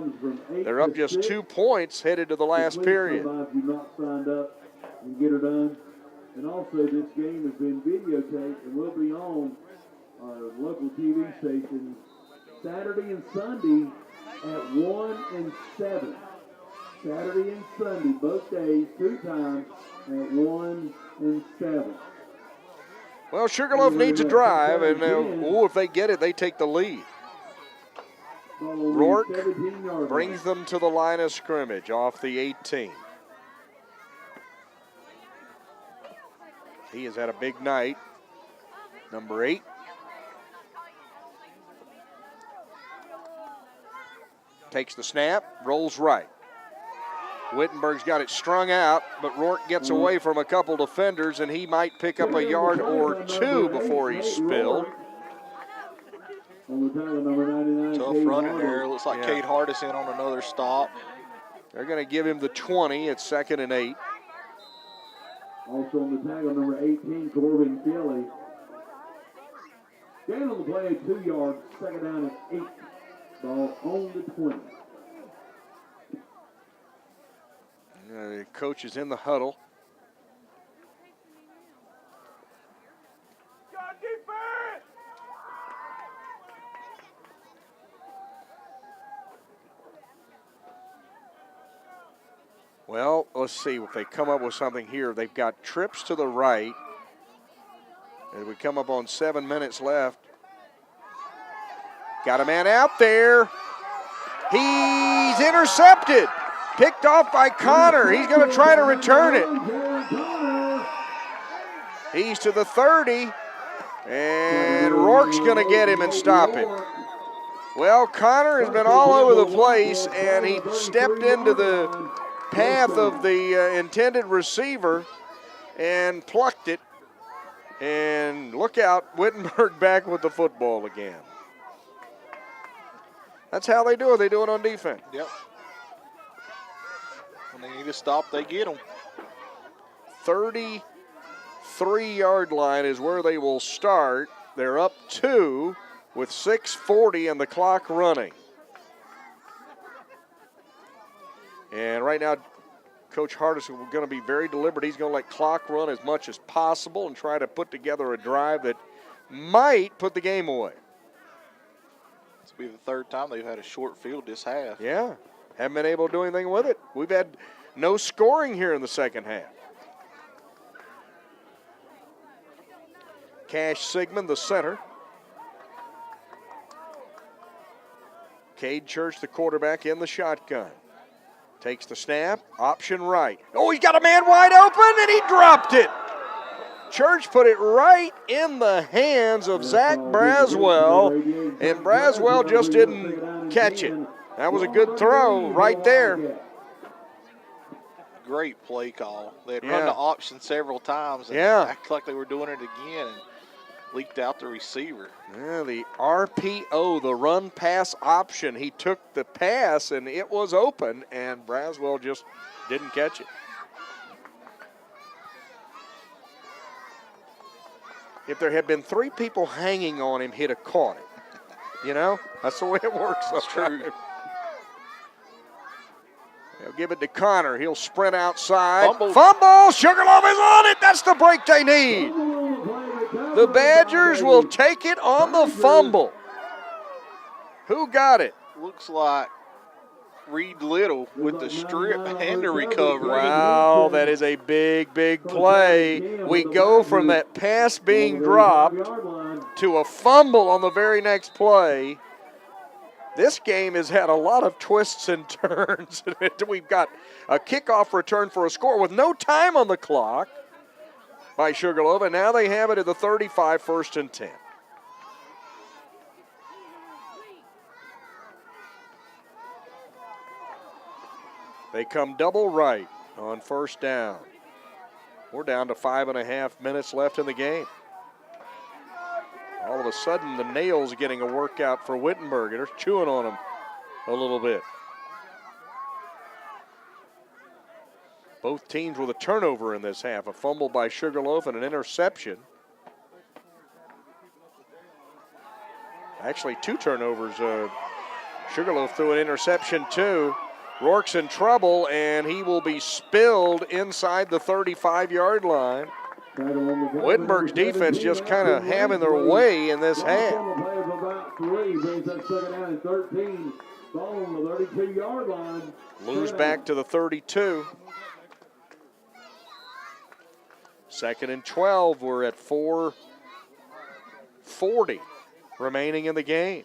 They're up just 2 points headed to the last period. And also, this game has been videotaped and will be on our local TV stations Saturday and Sunday at 1 and 7. Saturday and Sunday, both days, 2 times at 1 and 7. Well, Sugarloaf needs a drive, and if they get it, they take the lead. Rourke brings them to the line of scrimmage off the 18. He has had a big night. Number 8. Takes the snap, rolls right. Wittenberg's got it strung out, but Rourke gets away from a couple defenders, and he might pick up a yard or 2 before he's spilled. Tough running there. Looks like Cade Hardison on another stop. They're going to give him the 20. It's 2nd and 8. Also on the tackle, number 18, Corbin Kelly. Gain on the play, 2 yards, 2nd down and 8. Ball on the 20. The coach is in the huddle. Well, let's see if they come up with something here. They've got trips to the right. As we come up on 7 minutes left. Got a man out there. He's intercepted. Picked off by Connor. He's going to try to return it. He's to the 30. And Rourke's going to get him and stop it. Well, Connor has been all over the place, and he stepped into the path of the intended receiver and plucked it. And look out, Wittenberg back with the football again. That's how they do it. They do it on defense. Yep. When they need to stop, they get them. 33-yard line is where they will start. They're up 2 with 6:40 and the clock running. And right now, Coach Hardison is going to be very deliberate. He's going to let clock run as much as possible and try to put together a drive that might put the game away. This will be the 3rd time they've had a short field this half. Yeah, haven't been able to do anything with it. We've had no scoring here in the second half. Cash Sigmund, the center. Cade Church, the quarterback, in the shotgun. Takes the snap, option right. Oh, he's got a man wide open, and he dropped it. Church put it right in the hands of Zach Braswell, and Braswell just didn't catch it. That was a good throw right there. Great play call. They had run the option several times and acted like they were doing it again and leaked out the receiver. Yeah, the RPO, the run pass option. He took the pass, and it was open, and Braswell just didn't catch it. If there had been 3 people hanging on him, he'd have caught it. You know, that's the way it works. That's true. They'll give it to Connor. He'll sprint outside. Fumble. Sugarloaf is on it. That's the break they need. The Badgers will take it on the fumble. Who got it? Looks like Reed Little with the strip and the recovery. Wow, that is a big, big play. We go from that pass being dropped to a fumble on the very next play. This game has had a lot of twists and turns. We've got a kickoff return for a score with no time on the clock by Sugarloaf, and now they have it at the 35, 1st and 10. They come double right on 1st down. We're down to 5.5 minutes left in the game. All of a sudden, the Nails getting a workout for Wittenberg. They're chewing on them a little bit. Both teams with a turnover in this half. A fumble by Sugarloaf and an interception. Actually, 2 turnovers. Sugarloaf threw an interception too. Rourke's in trouble, and he will be spilled inside the 35-yard line. Wittenberg's defense just kind of having their way in this half. Lose back to the 32. 2nd and 12. We're at 4 8:40 remaining in the game.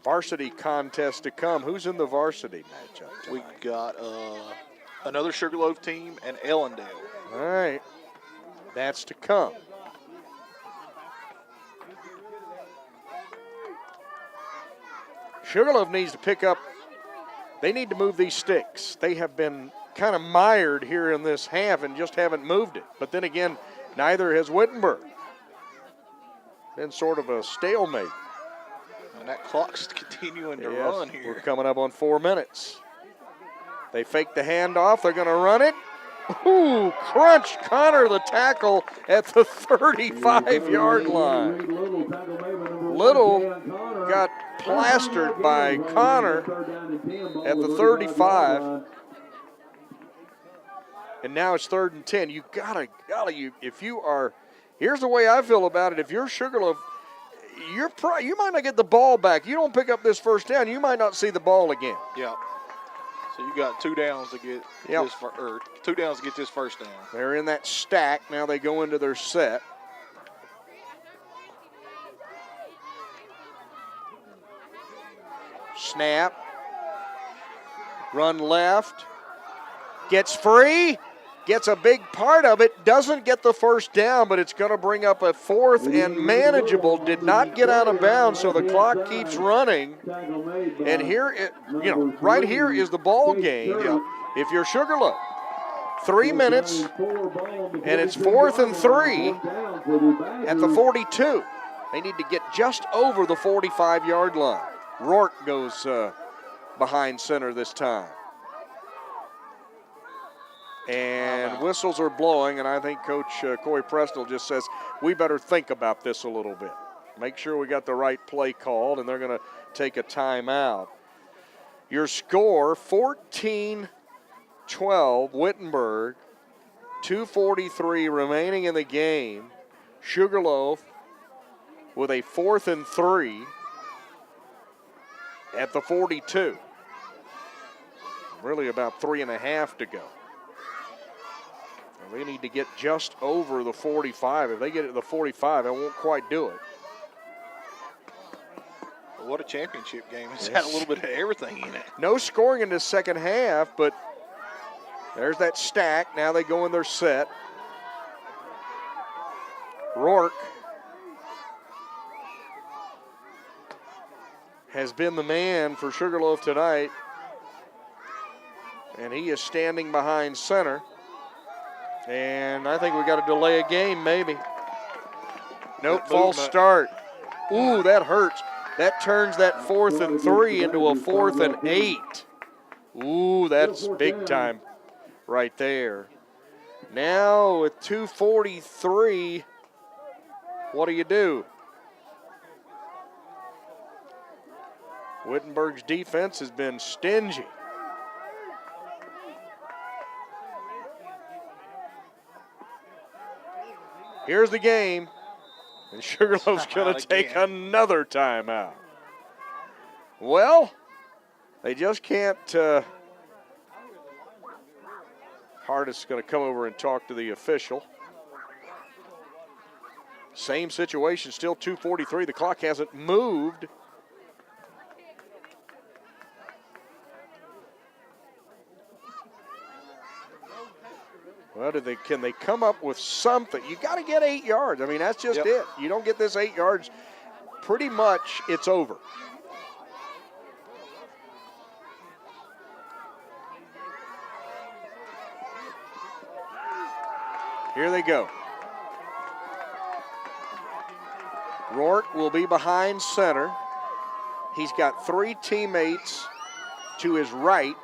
Varsity contest to come. Who's in the varsity matchup tonight? We got another Sugarloaf team and Ellendale. All right. That's to come. Sugarloaf needs to pick up. They need to move these sticks. They have been kind of mired here in this half and just haven't moved it. But then again, neither has Wittenberg. Been sort of a stalemate. And that clock's continuing to run here. We're coming up on 4 minutes. They fake the handoff. They're going to run it. Ooh, crunch. Connor the tackle at the 35-yard line. Little got plastered by Connor at the 35. And now it's 3rd and 10. You gotta, if you are, here's the way I feel about it. If you're Sugarloaf, you might not get the ball back. You don't pick up this first down, you might not see the ball again. Yeah. So you got 2 downs to get this, or 2 downs to get this first down. They're in that stack. Now they go into their set. Snap. Run left. Gets free. Gets a big part of it. Doesn't get the first down, but it's going to bring up a 4th and manageable. Did not get out of bounds, so the clock keeps running. And here, right here is the ball game. If you're Sugarloaf, 3 minutes, and it's 4th and 3 at the 42. They need to get just over the 45-yard line. Rourke goes behind center this time. And whistles are blowing, and I think Coach Coy Prestel just says, we better think about this a little bit. Make sure we got the right play called, and they're going to take a timeout. Your score, 14-12, Wittenberg, 2:43 remaining in the game. Sugarloaf with a 4th and 3 at the 42. Really about 3.5 to go. They need to get just over the 45. If they get it to the 45, it won't quite do it. Well, what a championship game. It's had a little bit of everything in it. No scoring in this second half, but there's that stack. Now they go in their set. Rourke has been the man for Sugarloaf tonight, and he is standing behind center. And I think we got to delay a game, maybe. Nope, false start. Ooh, that hurts. That turns that 4th and 3 into a 4th and 8. Ooh, that's big time right there. Now with 2:43, what do? Wittenberg's defense has been stingy. Here's the game, and Sugarloaf's going to take another timeout. Well, they just can't. Hardest going to come over and talk to the official. Same situation, still 2:43. The clock hasn't moved. Well, can they come up with something? You got to get 8 yards. I mean, that's just it. You don't get this 8 yards, pretty much it's over. Here they go. Rourke will be behind center. He's got 3 teammates to his right.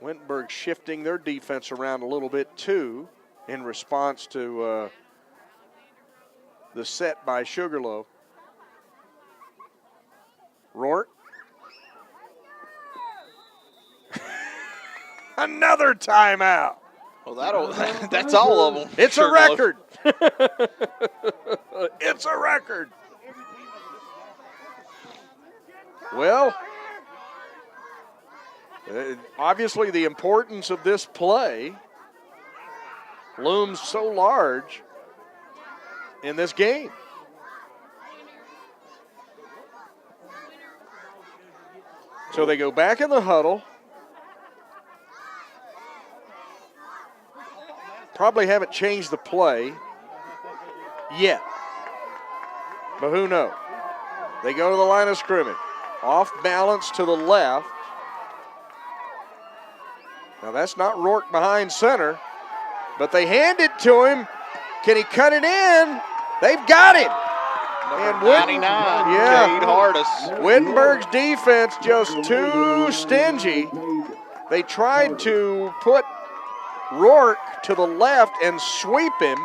Wittenberg shifting their defense around a little bit too in response to the set by Sugarloaf. Rourke. Another timeout. Well, that's all of them. It's a record. It's a record. Well, Obviously, the importance of this play looms so large in this game. So they go back in the huddle. Probably haven't changed the play yet. But who knows? They go to the line of scrimmage. Off balance to the left. Now that's not Rourke behind center, but they hand it to him. Can he cut it in? They've got him. And 99, Cade Hardis. Wittenberg's defense just too stingy. They tried to put Rourke to the left and sweep him,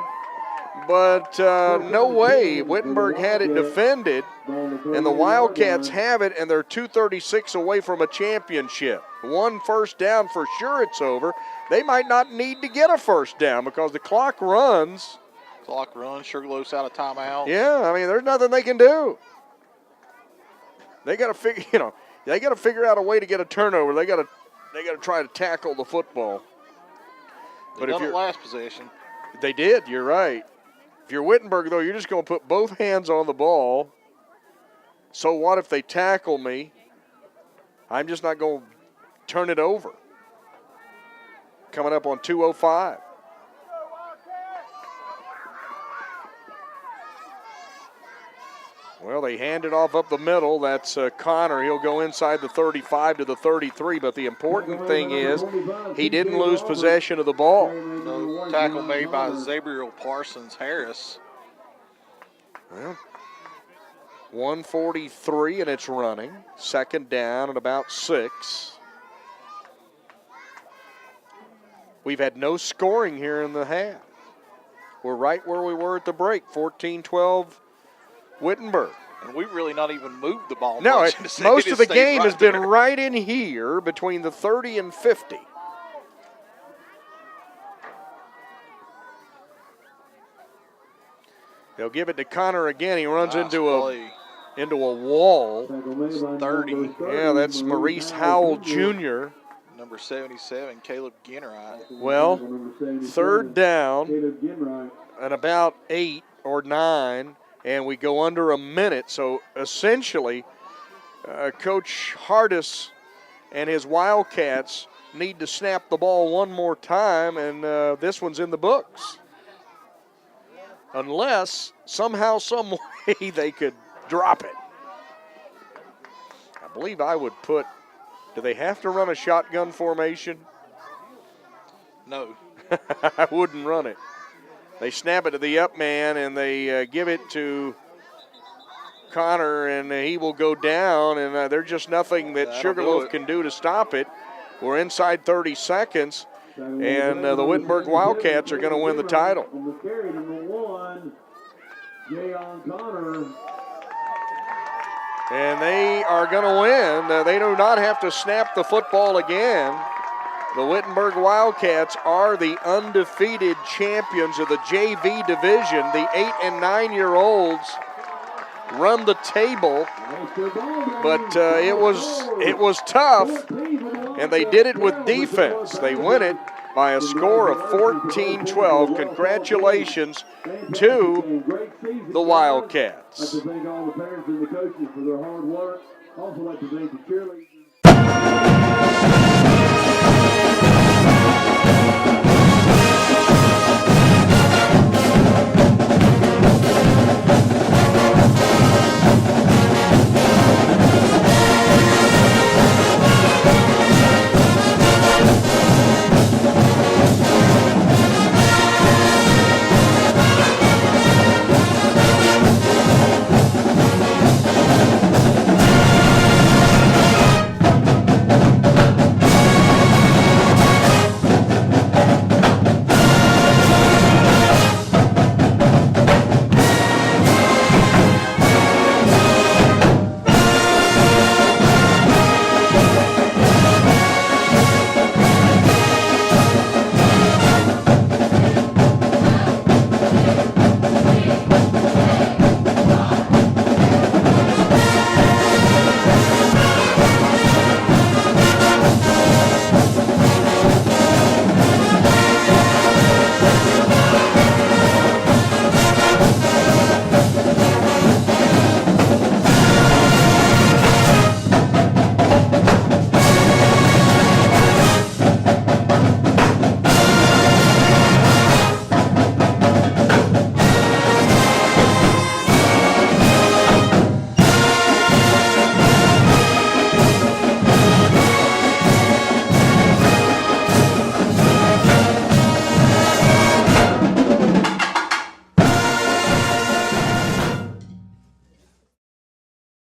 but no way. Wittenberg had it defended, and the Wildcats have it, and they're 2:36 away from a championship. One first down, for sure it's over. They might not need to get a first down because the clock runs. Sugarloaf's out of timeout. Yeah, I mean, there's nothing they can do. They got to figure, they got to figure out a way to get a turnover. They got to try to tackle the football. But if you're last possession, they did. You're right. If you're Wittenberg, though, you're just going to put both hands on the ball. So what if they tackle me? I'm just not going to turn it over. Coming up on 2:05. Well, they hand it off up the middle. That's Connor. He'll go inside the 35 to the 33, but the important thing is he didn't lose possession of the ball. No tackle made by Zabriel Parsons Harris. Well, 1:43 and it's running. Second down and about 6. We've had no scoring here in the half. We're right where we were at the break, 14-12 Wittenberg. And we've really not even moved the ball No, much. most of the game has been right in here between the 30 and 50. They'll give it to Connor again. He runs into a wall. It's 30. Yeah, that's Maurice Howell Jr. Number 77, Caleb Ginwright. Well, third down and about 8 or 9, and we go under a minute. So essentially, Coach Hardis and his Wildcats need to snap the ball one more time, and this one's in the books. Unless somehow, some way they could drop it. I believe I would put, do they have to run a shotgun formation? No. I wouldn't run it. They snap it to the up man, and they give it to Connor, and he will go down, and there's just nothing that Sugarloaf can do to stop it. We're inside 30 seconds, and the Wittenberg Wildcats are going to win the title. And they are going to win. They do not have to snap the football again. The Wittenberg Wildcats are the undefeated champions of the JV division. The 8 and 9-year-olds run the table, but it was tough, and they did it with defense. They win it by a score of 14-12. Congratulations to the Wildcats. I'd like to thank all the parents and the coaches for their hard work. Also like to thank the cheerleaders.